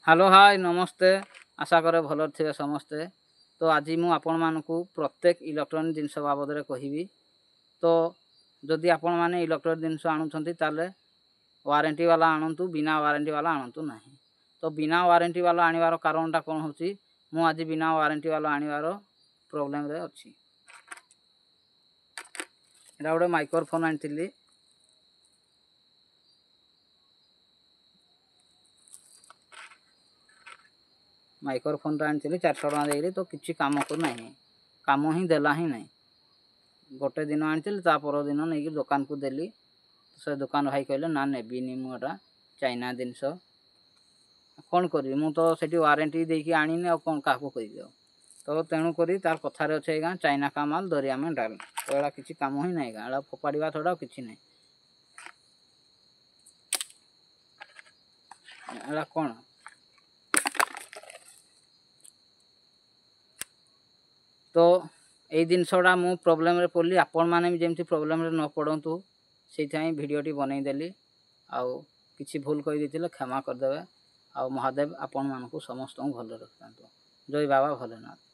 Hello hi नमस्ते आशा करे भल थे समस्ते। तो आज मु आपण मानकु प्रत्येक इलेक्ट्रॉनिक जिनस बाबद में कहबी। तो जदि आपण माने इलेक्ट्रॉनिक जिनस आणुछंती ताले वारंटी वाला आणंतु, बिना वारंटी वाला आणंतु नाही। तो बिना वारंटी वाला आनिवार कारणटा कोन होची, मु आज बिना वारंटी वाला आनिवार प्रॉब्लम रे अछि। एटा गोटे माइक्रोफोन आनिथिली। माइक्रोफोन आनी 400 टका देरी तो किसी काम को नहीं, काम ही देला ही नहीं। गोटे दिन आनी पर दिन नहीं दुकान को देली। से दुकान भाई कहले ना नेबिनी मुटा चाइना जिनस कौन करी मु तो सेठी वारंटी देकी आनी ने कौन का कहि तो तेणु करी तार कथार अच्छे गाँ चाइना का माल दरिया में डाल तो एड़ा किसी काम ही नहीं गाँ फोपाड़ा थोड़ा किसी नहीं। एड़ा कौन तो यही जिनसटा मु प्रोब्लेम रे पड़ली। आपण मैंने भी जमी प्रोब्लेम रे न पड़तु से भिडटी बनईदेली। आउ किसी भूल कही क्षमा करदे। आ महादेव आपण मानक समस्त भल रखता। जय बाबा भोलेनाथ।